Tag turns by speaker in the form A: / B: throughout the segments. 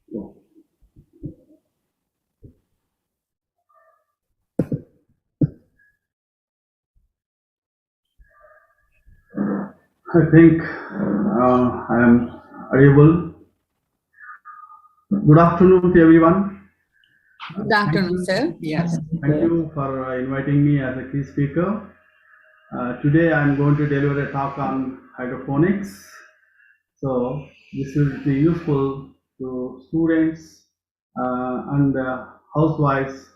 A: I think I am audible. Good afternoon to everyone.
B: Good afternoon, sir. Yes.
A: Thank you for inviting me as a key speaker. Today I am going to deliver a talk on hydroponics. So this will be useful to students and housewives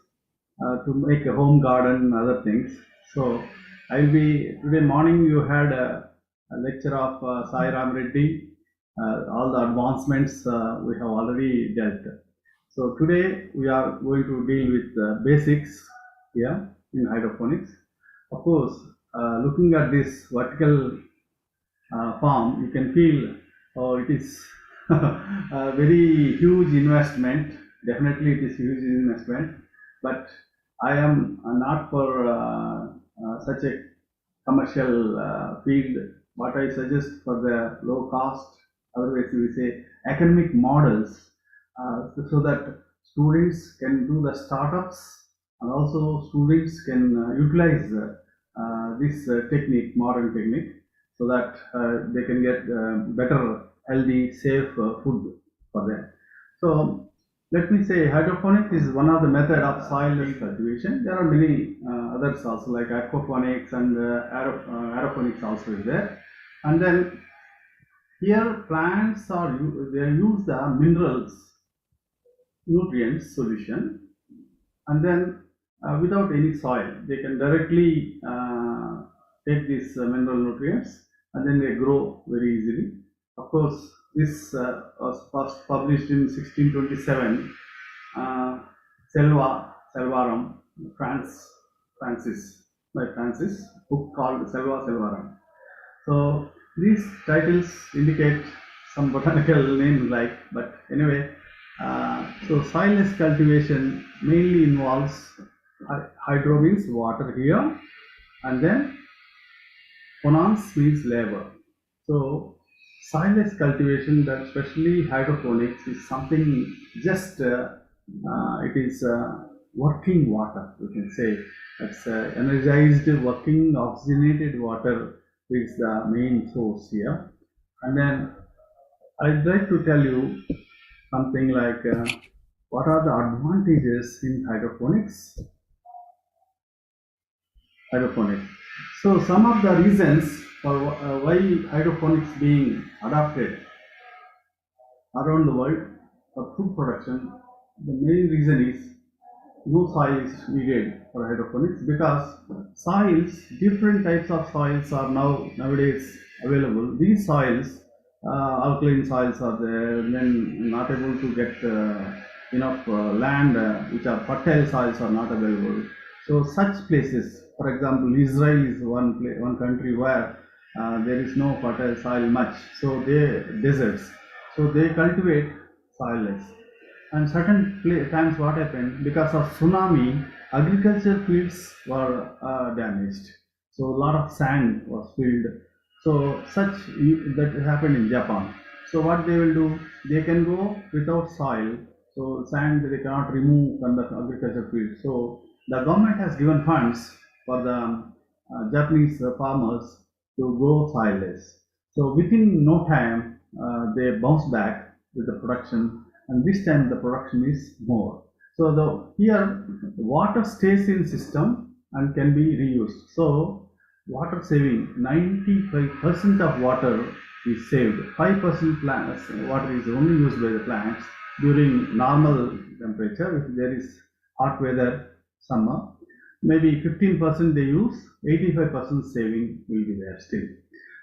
A: to make a home garden and other things. So today morning you had a lecture of Sai Ram Reddy. All the advancements we have already dealt. So today we are going to deal with the basics here in hydroponics. Of course, looking at this vertical farm, you can feel it is a very huge investment. Definitely, it is huge investment, but I am not for such a commercial field. What I suggest for the low cost, otherwise we say economic models, so that students can do the startups and also students can utilize this technique, modern technique, so that they can get better, healthy, safe food for them. So let me say hydroponics is one of the method of soilless cultivation. There are many others also like aquaponics and aeroponics also is there. And then here plants they use the minerals, nutrients solution, and then without any soil they can directly take these mineral nutrients and then they grow very easily. Of course, this was first published in 1627. Selvarum, Francis, book called Selvarum. So these titles indicate some botanical names but anyway, so soilless cultivation mainly involves hydro means water here, and then ponans means labor. So soilless cultivation, that especially hydroponics, is something just it is working water. We can say it's energized, working, oxygenated water is the main source here. And then I'd like to tell you something like what are the advantages in hydroponics. So some of the reasons for why hydroponics being adopted around the world for food production, the main reason is no soil is needed for hydroponics, because soils, different types of soils are nowadays available. These soils, alkaline soils are there, and then not able to get enough land, which are fertile soils are not available. So such places, for example, Israel is one country where there is no fertile soil much, so they deserts, so they cultivate soilless. And certain times what happened, because of tsunami, agriculture fields were damaged, so a lot of sand was filled. So such that happened in Japan. So what they will do, they can go without soil, so sand they cannot remove from the agriculture field. So the government has given funds for the Japanese farmers to grow soilless. So within no time they bounce back with the production, and this time the production is more. So here water stays in system and can be reused. So water saving, 95% of water is saved. 5% plants water is only used by the plants during normal temperature. If there is hot weather, summer, maybe 15% they use, 85% saving will be there still.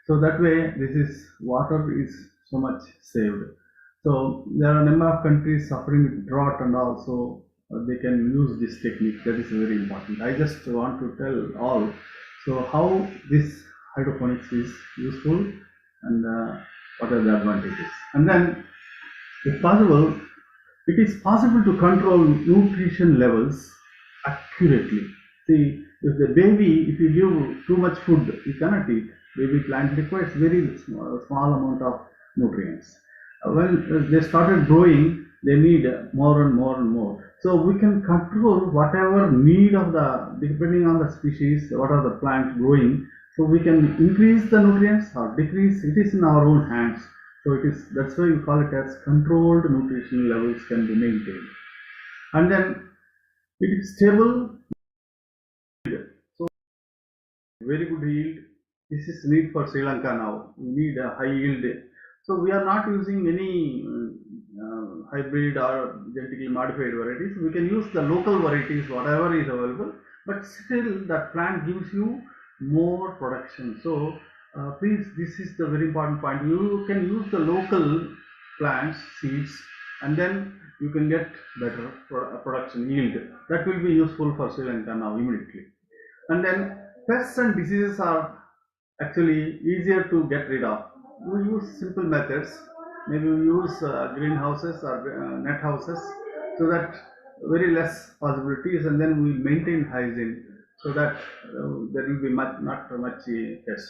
A: So that way, this is water is so much saved. So there are a number of countries suffering with drought, and also they can use this technique. That is very important. I just want to tell all. So how this hydroponics is useful, and what are the advantages. And then, if possible, it is possible to control nutrition levels accurately. See, if if you give too much food, you cannot eat. Baby plant requires very small amount of nutrients. when they started growing, they need more and more and more. So we can control whatever need of the, depending on the species, what are the plant growing. So we can increase the nutrients or decrease. It is in our own hands. So it is, that's why we call it as controlled nutrition levels can be maintained. And then it is stable. So very good yield. This is need for Sri Lanka now. We need a high yield. So we are not using any hybrid or genetically modified varieties. We can use the local varieties, whatever is available, but still that plant gives you more production. So please, this is the very important point. You can use the local plants, seeds, and then you can get better production yield. That will be useful for Sri Lanka now immediately. And then pests and diseases are actually easier to get rid of. We use simple methods. Maybe we use greenhouses or net houses, so that very less possibilities, and then we maintain hygiene so that there will be not much pest.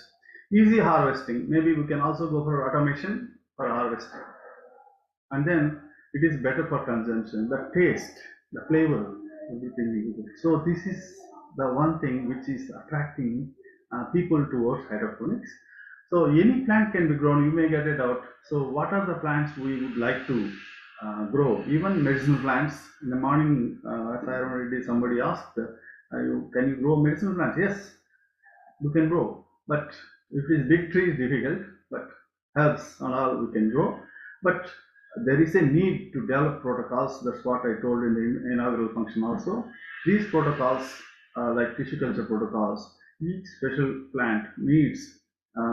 A: Easy harvesting. Maybe we can also go for automation for harvesting, and then it is better for consumption. The taste, the flavor, everything is good. So this is the one thing which is attracting people towards hydroponics. So any plant can be grown, you may get it out. So what are the plants we would like to grow? Even medicinal plants. In the morning, as I already somebody asked, can you grow medicinal plants? Yes, you can grow, but if it is big tree is difficult, but herbs and all we can grow. But there is a need to develop protocols. That's what I told in the inaugural function also. These protocols, like tissue culture protocols, each special plant needs,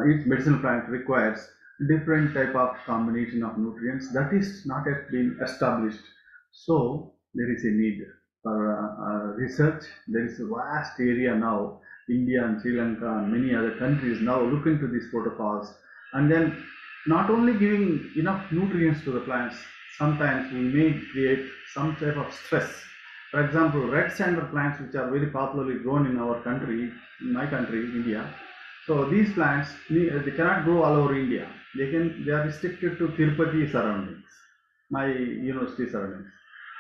A: each medicinal plant requires different type of combination of nutrients that is not yet been established. So there is a need for research. There is a vast area now. India and Sri Lanka and many other countries now look into these protocols, and then not only giving enough nutrients to the plants, sometimes we may create some type of stress. For example, red standard plants, which are very popularly grown in our country, in my country, India. So these plants, they cannot grow all over India. They are restricted to Tirupati surroundings, my university surroundings.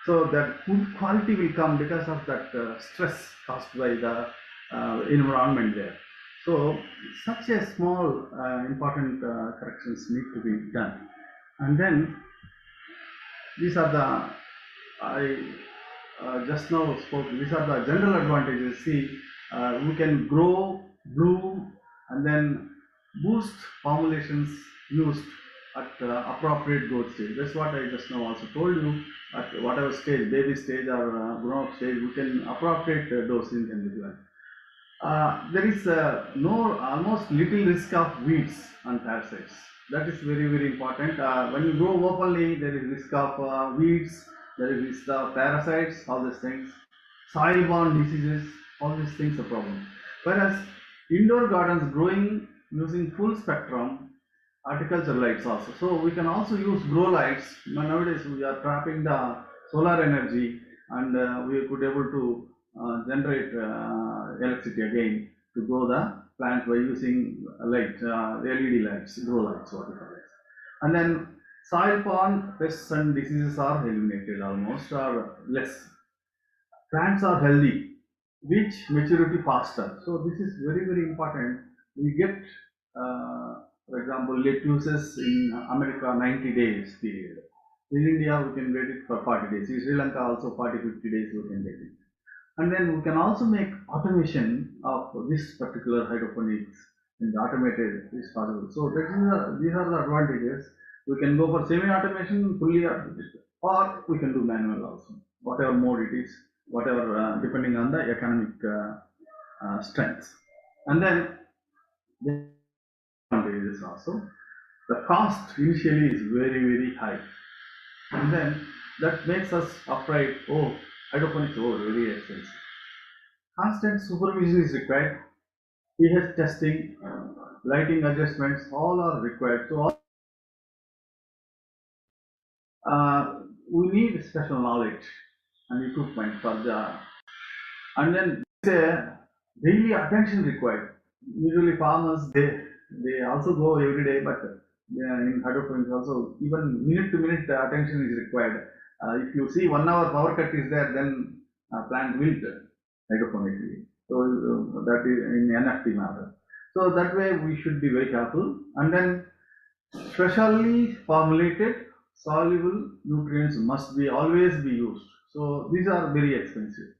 A: So that food quality will come because of that stress caused by the environment there. So such a small important corrections need to be done. And then these are the, I just now spoke, these are the general advantages. See, we can grow, bloom, and then boost formulations used at appropriate growth stage. That's what I just now also told you. At whatever stage, baby stage or grown up stage, we can appropriate dosing can be given. There is no almost little risk of weeds and parasites. That is very very important. When you grow openly, there is risk of weeds, there is risk of parasites, all these things, soil-borne diseases, all these things are problem. Whereas indoor gardens growing using full spectrum horticulture lights also. So we can also use grow lights. Nowadays we are trapping the solar energy, and we could able to generate electricity again to grow the plant by using light, LED lights, grow lights, what we call it. And then soil borne pests and diseases are eliminated almost or less. Plants are healthy, reach maturity faster. So this is very very important. We get, for example, lettuces in America 90 days period. In India we can get it for 40 days. In Sri Lanka also 40-50 days we can get it. And then we can also make automation of this particular hydroponics, and the automated is possible. So these are the advantages. We can go for semi-automation, fully automated, or we can do manual also, whatever mode it is, whatever depending on the economic strengths. And then the advantages also. The cost initially is very very high, and then that makes us afraid. Oh, hydroponics, oh, very expensive. Constant supervision is required. pH testing, lighting adjustments, all are required. So we need special knowledge and equipment for the, and then daily attention required. Usually farmers they also go every day, but In hydroponics also, even minute to minute attention is required. If you see 1 hour power cut is there, then plant wilt hydroponically. So that is in NFT matter. So that way we should be very careful. And then specially formulated soluble nutrients must be always be used. So these are very expensive.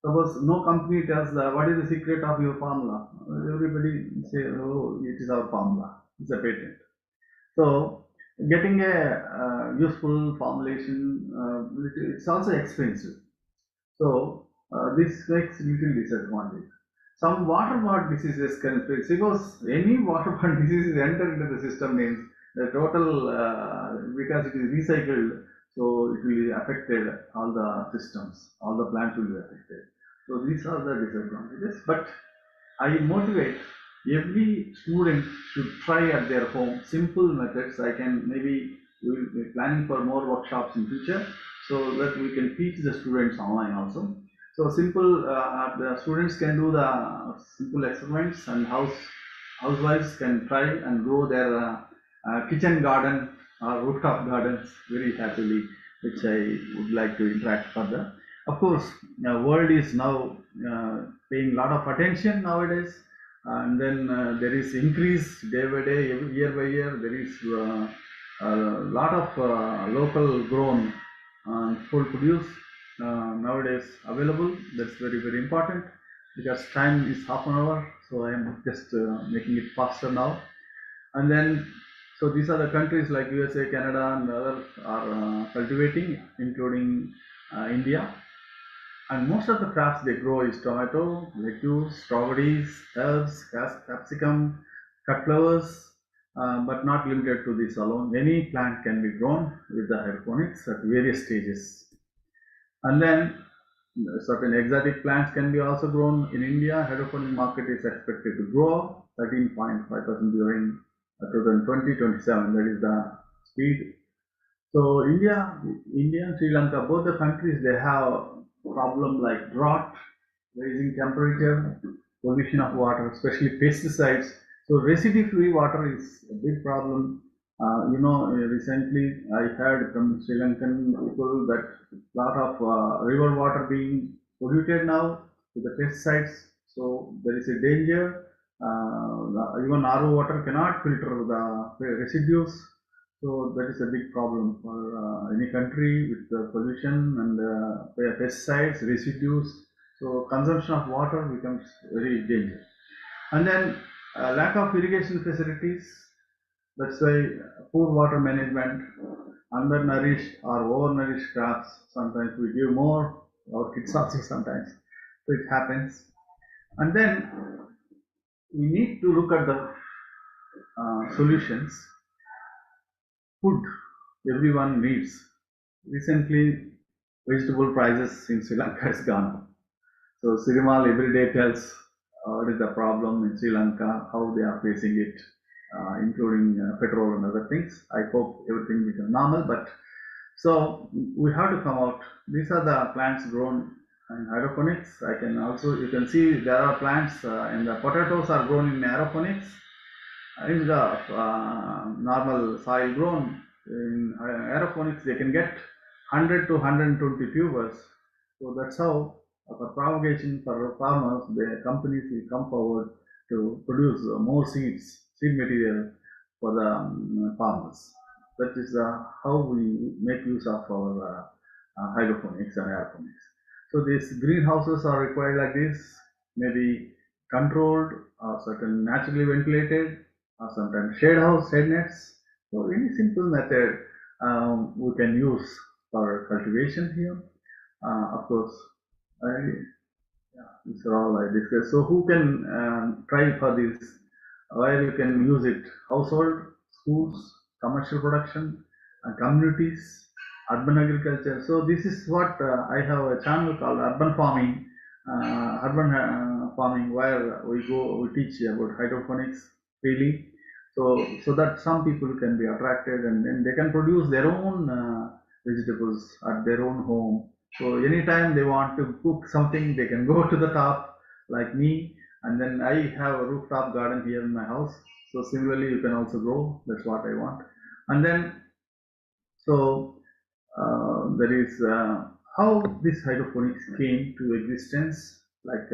A: Suppose no company tells what is the secret of your formula. Everybody say, oh, it is our formula. It's a patent. So getting a useful formulation, it's also expensive. So this makes little disadvantage. Some waterborne diseases can spread because any waterborne diseases enter into the system means the total because it is recycled, so it will be affected all the systems, all the plants will be affected. So these are the disadvantages. But I motivate every student should try at their home simple methods. I can maybe we'll be planning for more workshops in future so that we can teach the students online also. So simple, the students can do the simple experiments and housewives can try and grow their kitchen garden or rooftop gardens very happily, which I would like to interact further. Of course, the world is now paying a lot of attention nowadays, and then there is increase day by day, year by year. There is a lot of local grown food produce nowadays available. That's very important because time is half an hour, so I am just making it faster now. And then so these are the countries like USA, Canada, and others are cultivating, including India. And most of the crops they grow is tomato, lettuce, strawberries, herbs, capsicum, cut flowers, but not limited to this alone. Any plant can be grown with the hydroponics at various stages. And then certain exotic plants can be also grown in India. Hydroponic market is expected to grow 13.5% during 2020-27. That is the speed. So India and Sri Lanka, both the countries, they have problem like drought, rising temperature, pollution of water, especially pesticides. So residue-free water is a big problem. Recently I heard from Sri Lankan people that a lot of river water being polluted now with the pesticides. So there is a danger. Even RO water cannot filter the residues. So that is a big problem for any country with pollution and pesticides, residues. So consumption of water becomes very dangerous. And then lack of irrigation facilities. That's why poor water management, undernourished or overnourished crops. Sometimes we give more, our kids also sometimes. So it happens. And then we need to look at the solutions. Food everyone needs. Recently, vegetable prices in Sri Lanka has gone up. So Sirimal every day tells what is the problem in Sri Lanka, how they are facing it, including petrol and other things. I hope everything becomes normal, but so we have to come out. These are the plants grown in hydroponics. I can also, you can see there are plants and the potatoes are grown in aeroponics. In the normal soil grown in aeroponics, they can get 100 to 120 tubers. So that's how for propagation for farmers, the companies will come forward to produce more seed material for the farmers. That is how we make use of our hydroponics and aeroponics. So these greenhouses are required like this, maybe controlled or certain naturally ventilated or sometimes shade house, shade nets. So any simple method we can use for cultivation here. Of course, these are all I discussed. So who can try for this? Where you can use it? Household, schools, commercial production, communities, urban agriculture. So this is what I have a channel called Urban Farming. Urban farming where we teach about hydroponics freely, so that some people can be attracted and then they can produce their own vegetables at their own home. So anytime they want to cook something, they can go to the top like me And then I have a rooftop garden here in my house. So similarly, you can also grow. That's what I want. And then, so there is how this hydroponics came to existence. Like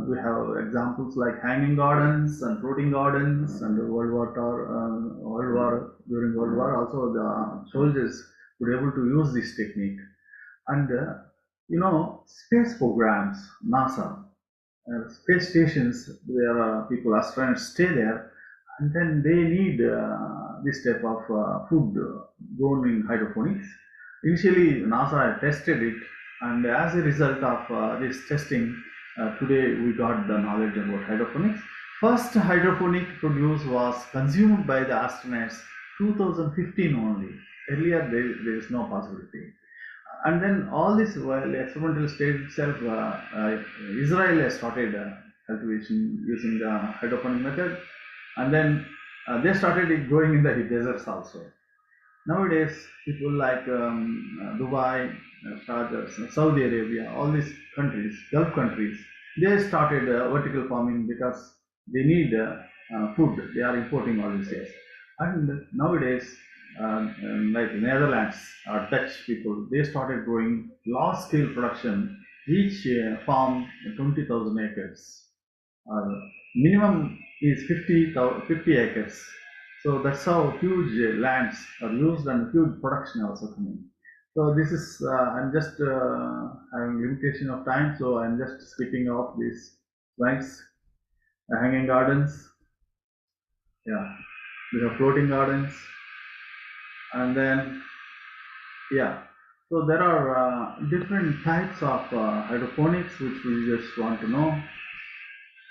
A: we have examples like hanging gardens and floating gardens, and the World War, during World War also the soldiers were able to use this technique. And space programs, NASA, space stations where people, astronauts stay there, and then they need this type of food grown in hydroponics. Initially, NASA tested it, and as a result of this testing, today we got the knowledge about hydroponics. First hydroponic produce was consumed by the astronauts 2015 only. Earlier, there is no possibility. And then all this while experimental stage itself, Israel has started cultivation using the hydroponic method, and then they started it growing in the deserts also. Nowadays, people like Dubai, Sharjah, Saudi Arabia, all these countries, Gulf countries, they started vertical farming because they need food. They are importing all these things. And nowadays, like Netherlands or Dutch people, they started growing large scale production. Each farm 20,000 acres. Minimum is 50 acres. So that's how huge lands are used and huge production also coming. So this is, I'm just having limitation of time, so I'm just skipping off these slides. Hanging gardens, yeah, we have floating gardens, and then, yeah, so there are different types of hydroponics which we just want to know.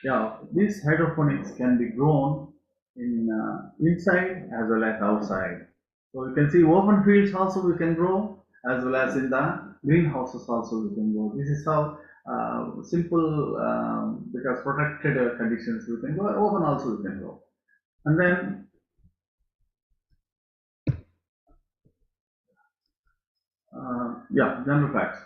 A: Yeah, these hydroponics can be grown in inside as well as outside. So you can see open fields also we can grow, as well as in the greenhouses also we can grow. This is how simple, because protected conditions we can grow, open also we can grow. And then yeah, general facts.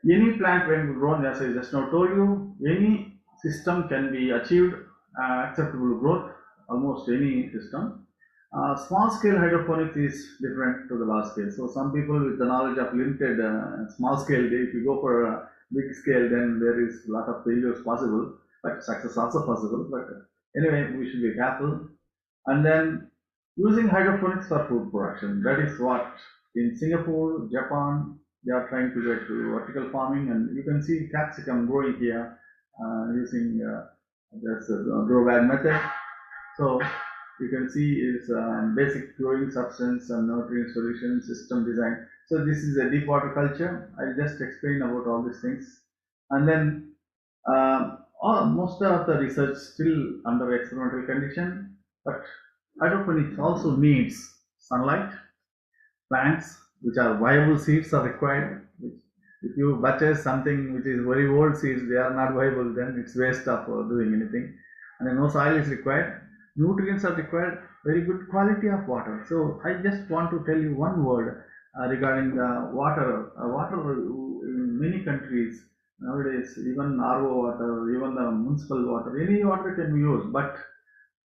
A: Any plant when grown, as I just now told you, any system can be achieved acceptable growth, almost any system. Small scale hydroponics is different to the large scale. So some people with the knowledge of limited small scale, if you go for a big scale, then there is a lot of failures possible, but success also possible. But anyway, we should be careful. And then using hydroponics for food production. That is what in Singapore, Japan, they are trying to get to vertical farming, and you can see capsicum growing here using this grow bag method. So you can see is basic growing substance and nutrient solution system design. So this is a deep water culture. I'll just explain about all these things. And then most of the research still under experimental condition, but hydroponics also needs sunlight, plants which are viable seeds are required. If you purchase something which is very old seeds, they are not viable, then it's waste of doing anything. And then no soil is required, nutrients are required, very good quality of water. So I just want to tell you one word regarding the water. Water in many countries nowadays, even RO water, even the municipal water, any water can be used, but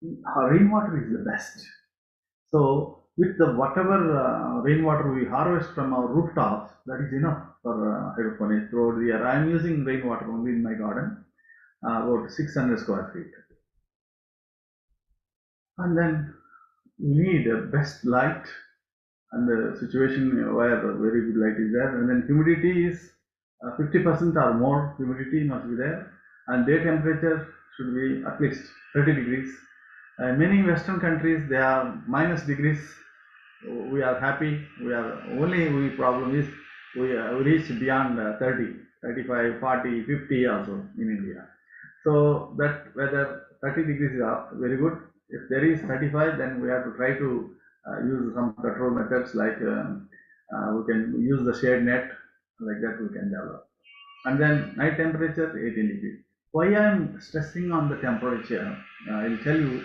A: rainwater is the best. So with the whatever rainwater we harvest from our rooftops, that is enough for hydroponics throughout the year. I am using rainwater only in my garden, about 600 square feet. And then we need best light and the situation where very good light is there. And then humidity is 50% or more humidity must be there. And day temperature should be at least 30 degrees. Many Western countries, they are minus degrees. We are happy. We problem is we reach beyond 30, 35, 40, 50 also in India. So that whether 30 degrees is very good. If there is 35, then we have to try to use some control methods like we can use the shade net, like that we can develop. And then night temperature 18 degrees. Why I am stressing on the temperature? I'll tell you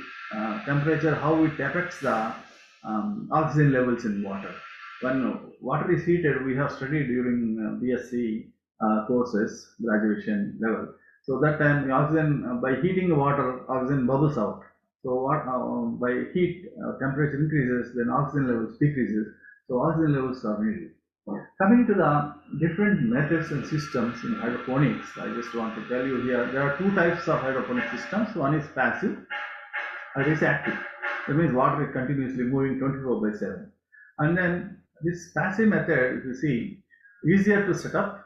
A: temperature, how it affects the oxygen levels in water. When water is heated, we have studied during BSc courses, graduation level. So that time the oxygen, by heating the water, oxygen bubbles out. So what by heat, temperature increases, then oxygen levels decreases. So oxygen levels are needed. Coming to the different methods and systems in hydroponics, I just want to tell you here, there are two types of hydroponic systems. One is passive, other is active. That means water is continuously moving 24/7. And then this passive method, if you see, easier to set up,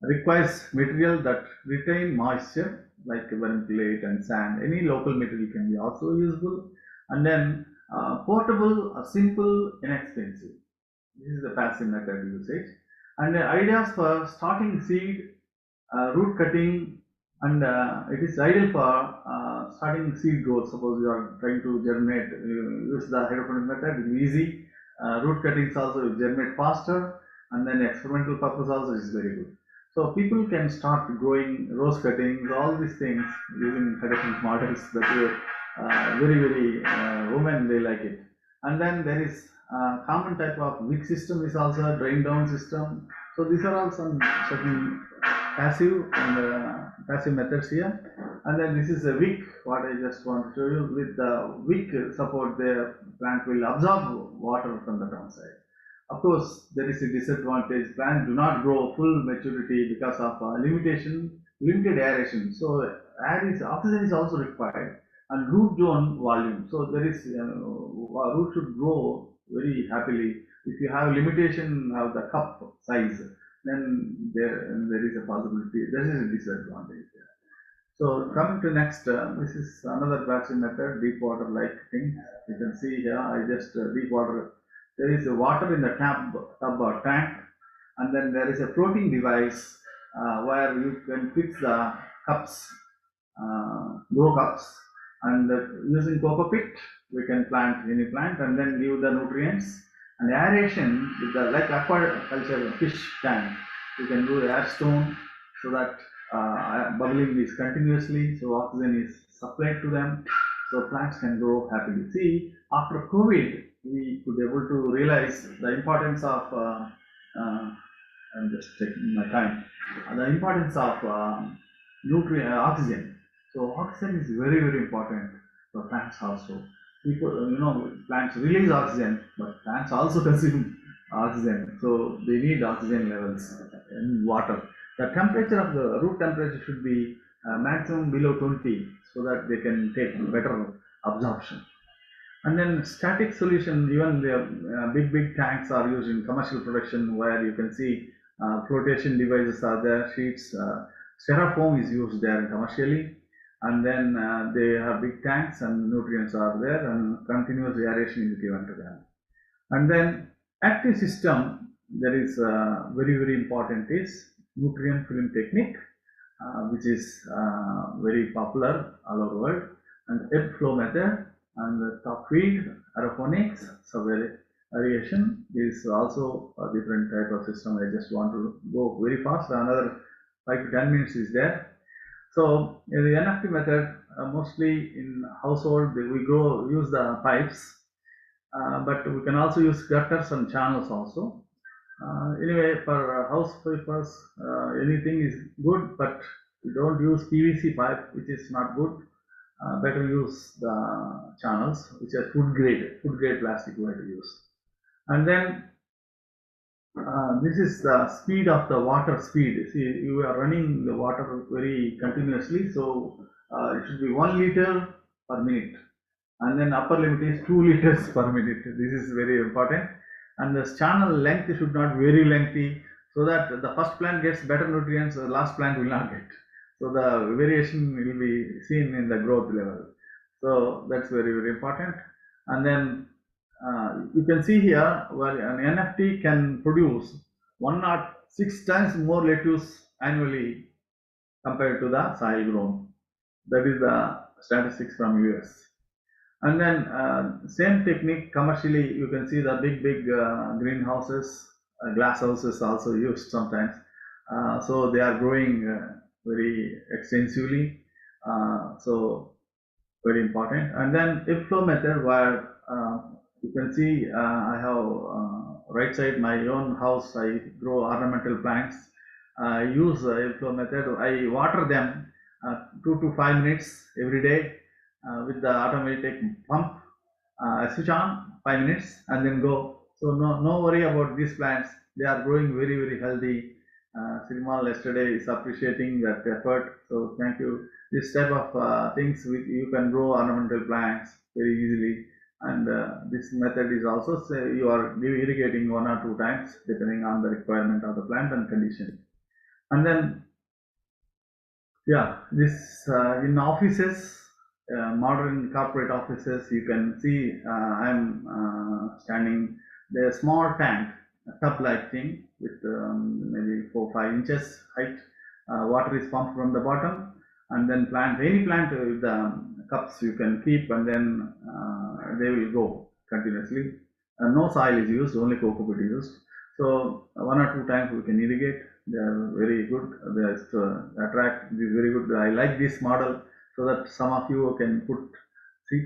A: requires material that retain moisture like vermiculite and sand. Any local material can be also useful. And then portable, simple, inexpensive. This is the passive method usage. And the ideas for starting seed, root cutting, and it is ideal for starting seed growth. Suppose you are trying to germinate, use the hydroponic method, it is easy. Root cuttings also germinate faster, and then experimental purpose also is very good. So people can start growing rose cuttings, all these things using hydroponic models. That very women they like it. And then there is common type of wick system is also a drain down system. So these are all some certain passive and passive methods here. And then this is a wick, what I just want to show you. With the wick support, the plant will absorb water from the downside. Of course, there is a disadvantage. Plants do not grow full maturity because of limited aeration. So oxygen is also required, and root zone volume. So there is root should grow very happily. If you have limitation of the cup size, then there is a possibility. There is a disadvantage there. So coming to next, this is another passive method, deep water like thing. You can see here, I just deep water. There is a water in the tub or tank, and then there is a floating device where you can fix the cups, grow cups, and using coco pit we can plant any plant and then give the nutrients. And aeration with the like aquaculture fish tank, you can do air stone so that bubbling is continuously, so oxygen is supplied to them, so plants can grow happily. See, after COVID, we could able to realize the importance of I'm just taking my time, the importance of oxygen. So oxygen is very important for plants also. People, plants release oxygen, but plants also consume oxygen. So they need oxygen levels in water. The temperature of the root temperature should be maximum below 20, so that they can take better absorption. And then static solution, even the big tanks are used in commercial production, where you can see flotation devices are there, sheets, styrofoam is used there commercially. And then they have big tanks and nutrients are there, and continuous aeration is given to them. And then active system, there is very important is nutrient film technique, which is very popular all over the world, and ebb flow method, and the top feed, aeroponics, so variation is also a different type of system. I just want to go very fast, another 5 to 10 minutes is there. So the NFT method, mostly in household we use the pipes, but we can also use gutters and channels also. Anyway, for housekeepers, anything is good, but we don't use PVC pipe, which is not good. Better use the channels, which are food grade plastic we have to use. And then this is the speed of the water speed. See, you are running the water very continuously, so it should be 1 liter per minute, and then upper limit is 2 liters per minute. This is very important. And the channel length should not be very lengthy, so that the first plant gets better nutrients, the last plant will not get. So the variation will be seen in the growth level. So that's very important. And then you can see here where an NFT can produce 106 times more lettuce annually compared to the soil grown. That is the statistics from US. And then same technique commercially, you can see the big greenhouses, glass houses also used sometimes. So they are growing very extensively. So very important. And then ebb flow method, where you can see I have right side my own house, I grow ornamental plants, use airflow method. I water them 2 to 5 minutes every day with the automatic pump. Switch on 5 minutes and then go. So no worry about these plants. They are growing very healthy. Srimal yesterday is appreciating that effort. So thank you. This type of things you can grow ornamental plants very easily. And this method is also say you are irrigating 1 or 2 times depending on the requirement of the plant and condition. And then yeah, this in offices, modern corporate offices, you can see I'm standing the small tank, a tub-like thing with maybe 4 or 5 inches height. Water is pumped from the bottom, and then any plant with the cups you can keep, and then they will go continuously. No soil is used, only coco peat is used. So 1 or 2 times we can irrigate. They are very good. They attract. This is very good. I like this model so that some of you can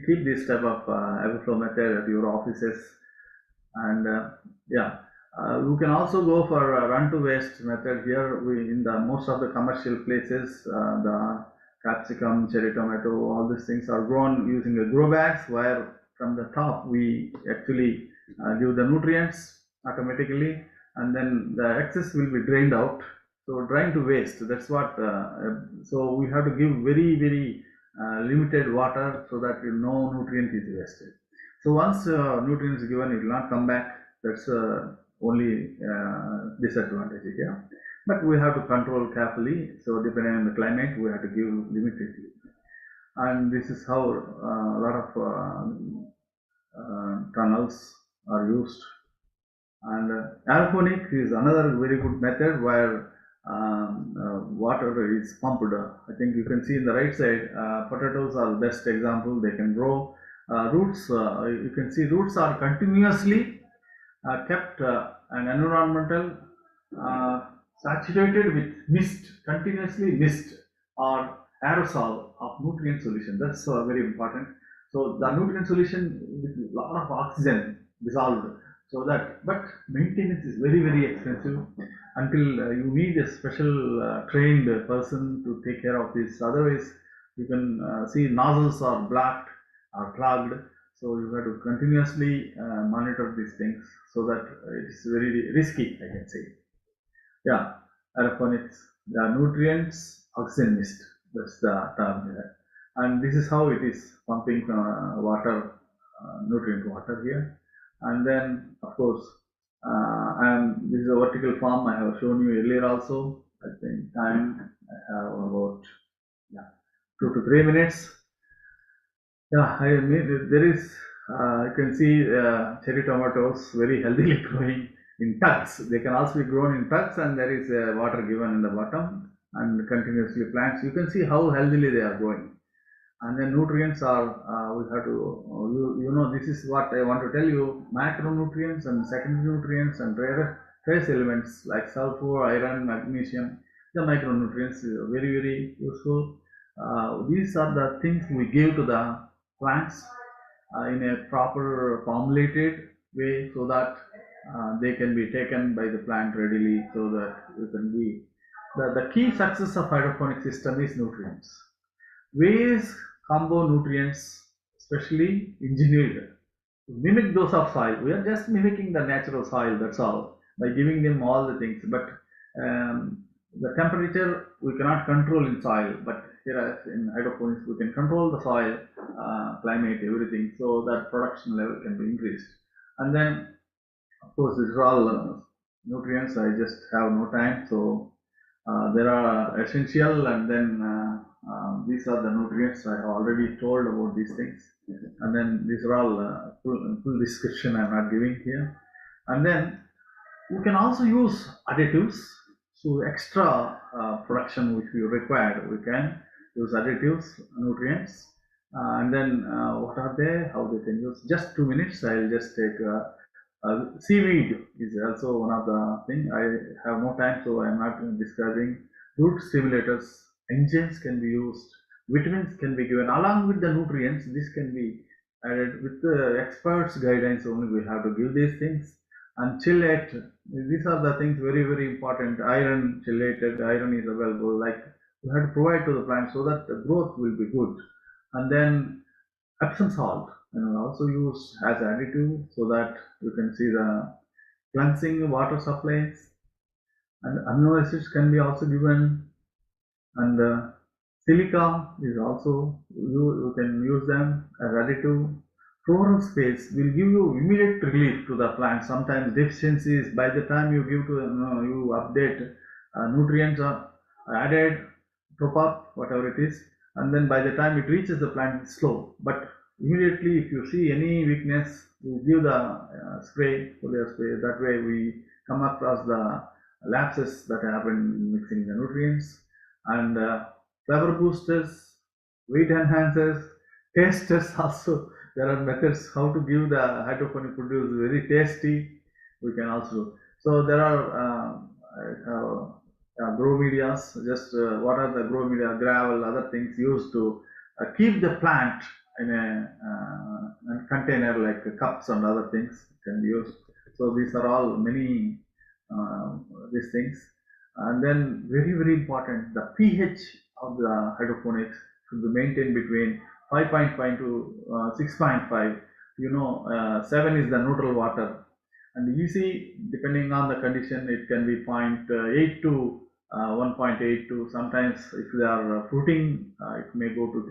A: keep this type of overflow method at your offices. And yeah, you can also go for a run to waste method. Here we in the most of the commercial places, the capsicum, cherry tomato, all these things are grown using a grow bags where from the top we actually give the nutrients automatically, and then the excess will be drained out. So drain to waste, that's what so we have to give very limited water so that no nutrient is wasted. So once nutrient is given, it will not come back. That's only disadvantage here. But we have to control carefully. So depending on the climate, we have to give limitedly. And this is how a lot of tunnels are used. And aeroponic is another very good method where water is pumped. I think you can see in the right side, potatoes are the best example. They can grow. Roots, you can see roots are continuously kept an environmental saturated with mist, continuously mist or aerosol of nutrient solution. That's very important. So the nutrient solution with a lot of oxygen dissolved. So that, but maintenance is very expensive until you need a special trained person to take care of this. Otherwise, you can see nozzles are blocked or clogged. So you have to continuously monitor these things so that it's very risky, I can say. Yeah, aeroponics, the nutrients, oxygen mist. That's the term there. And this is how it is pumping water, nutrient water here. And then, of course, this is a vertical farm I have shown you earlier also. I think time I have about 2 to 3 minutes. Yeah, I mean, there is, you can see cherry tomatoes very healthily growing in tubs. They can also be grown in tubs, and there is water given in the bottom and continuously plants. You can see how healthily they are growing. And then nutrients are, we have to, you know, this is what I want to tell you, macronutrients and secondary nutrients and trace elements like sulfur, iron, magnesium, the micronutrients are very useful. These are the things we give to the plants in a proper formulated way so that they can be taken by the plant readily so that you can be, the key success of hydroponic system is nutrients. Various combo nutrients, especially engineered, to mimic those of soil. We are just mimicking the natural soil, that's all, by giving them all the things. But the temperature we cannot control in soil, but here in hydroponics we can control the soil, climate, everything, so that production level can be increased. And then, of course, these are all nutrients. I just have no time, so there are essential, and then these are the nutrients. I have already told about these things, and then these are all full description I'm not giving here. And then you can also use additives. So extra production which we require, we can use additives, nutrients, and then what are they? How they can use? Just 2 minutes. I'll just take. Seaweed is also one of the thing. I have no time, so I am not describing. Root stimulators, enzymes can be used, vitamins can be given along with the nutrients. This can be added with the experts' guidelines only. We have to give these things. and chelate. These are the things very, very important. Iron, chelated, iron is available. Like you have to provide to the plant so that the growth will be good. And then Epsom salt, also used as additive so that you can see the cleansing water supplies. And amino acids can be also given, and silica is also you can use them as additive. Floral space will give you immediate relief to the plant. Sometimes deficiencies by the time you give to you update, nutrients are added, top up whatever it is, and then by the time it reaches the plant it's slow. But immediately if you see any weakness, you give the spray, foliar spray. That way we come across the lapses that happen in mixing the nutrients. And flavor boosters, weight enhancers, tasters also. There are methods how to give the hydroponic produce very tasty. We can also. So there are grow medias. Just what are the grow media? Gravel, other things used to keep the plant in a container like cups and other things can be used. So these are all many these things. And then very, very important, the pH of the hydroponics should be maintained between 5.5 to 6.5. 7 is the neutral water, and easy depending on the condition it can be 0.8 to 1.82. Sometimes if they are fruiting, it may go to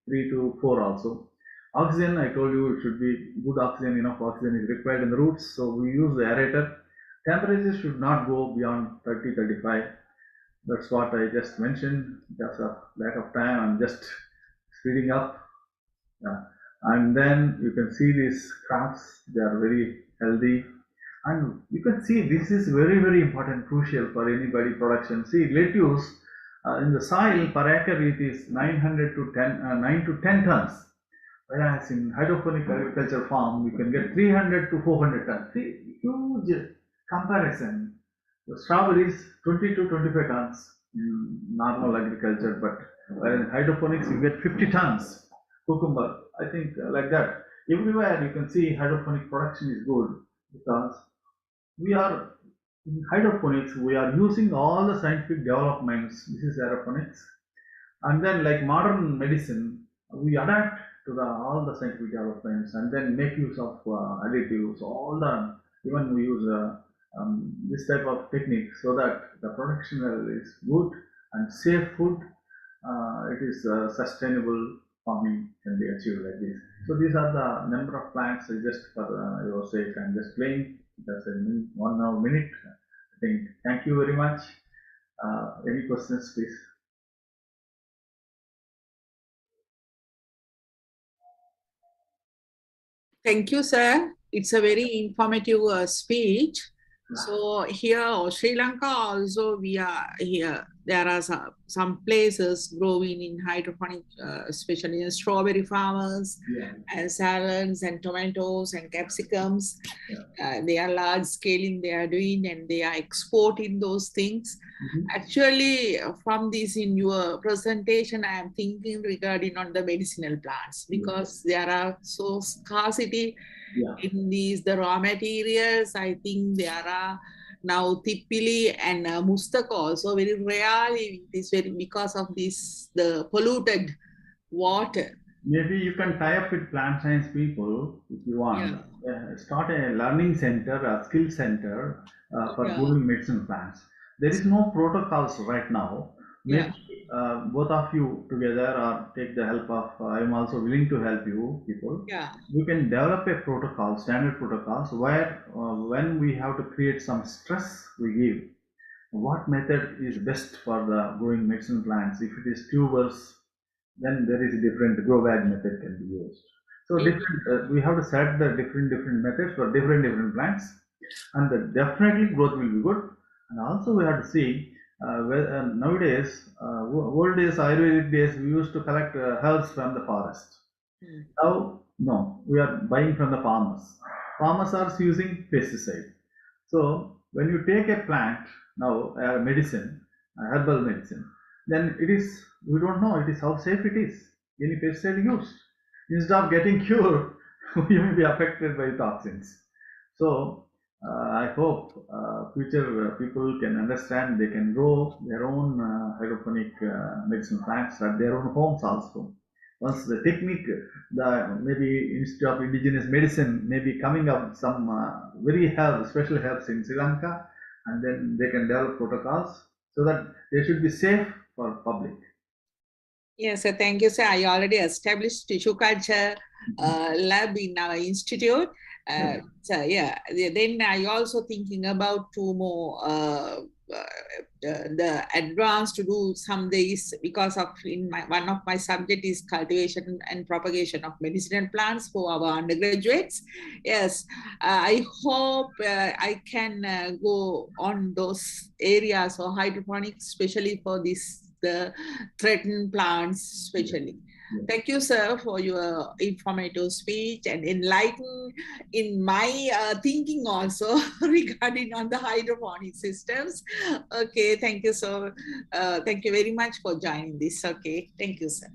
A: 3 to 4 also. Oxygen, I told you it should be good oxygen. Enough oxygen is required in the roots, so we use the aerator. Temperature should not go beyond 30-35. That's what I just mentioned. Because of lack of time, I'm just speeding up. Yeah. And then you can see these crops, they are very healthy. And you can see this is very, very important, crucial for anybody production. See, lettuce in the soil per acre it is 9 to 10 tons. Whereas in hydroponic agriculture farm, you can get 300 to 400 tons. See, huge comparison. The strawberries 20 to 25 tons in normal agriculture, but in hydroponics you get 50 tons. Cucumber, I think like that. Everywhere you can see hydroponic production is good because we are in hydroponics. We are using all the scientific developments. This is aeroponics, and then like modern medicine, we adapt to all the scientific developments and then make use of additives. All the even we use this type of technique so that the production level is good and safe food. It is sustainable farming can be achieved like this. So these are the number of plants. Just for your sake, I'm just playing. That's a 1 minute. I think. Thank you very much. Any questions, please?
B: Thank you, sir. It's a very informative speech. So here, Sri Lanka also, we are here. There are some places growing in hydroponic, especially in strawberry farmers, and salads and tomatoes and capsicums. They are large scaling, they are doing, and they are exporting those things. Actually, from this in your presentation, I am thinking regarding on the medicinal plants because there are so scarcity in these the raw materials. I think there are now Tippili and Mustaka also very rarely. It is very because of this the polluted water.
A: Maybe you can tie up with plant science people if you want. Start a learning center, a skill center for growing medicinal plants. There is no protocols right now. Maybe both of you together or take the help of, I'm also willing to help you people. We can develop a protocol, standard protocols where when we have to create some stress, we give what method is best for the growing medicinal plants. If it is tubers, then there is a different grow bag method can be used. So different, we have to set the different methods for different plants, and definitely growth will be good. And also we have to see nowadays, old days, Ayurvedic days, we used to collect herbs from the forest. Now, no, we are buying from the farmers. Farmers are using pesticide. So when you take a plant now, medicine, herbal medicine, then it is, we don't know it is how safe it is. Any pesticide used. Instead of getting cured, we may be affected by toxins. So I hope future people can understand, they can grow their own hydroponic medicinal plants at their own homes also. Once the technique, the maybe instead of indigenous medicine, maybe coming up some very special herbs in Sri Lanka, and then they can develop protocols so that they should be safe for public.
B: Yes, sir. Thank you, sir. I already established tissue culture lab in our institute. So yeah, then I also thinking about two more the advanced to do some days because of in my one of my subject is cultivation and propagation of medicinal plants for our undergraduates. Yes, I hope I can go on those areas or hydroponics, especially for this the threatened plants, especially.
A: Yes.
B: Thank you, sir, for your informative speech and enlighten in my thinking also regarding on the hydroponic systems. Okay, thank you, sir. Thank you very much for joining this. Okay, thank you, sir.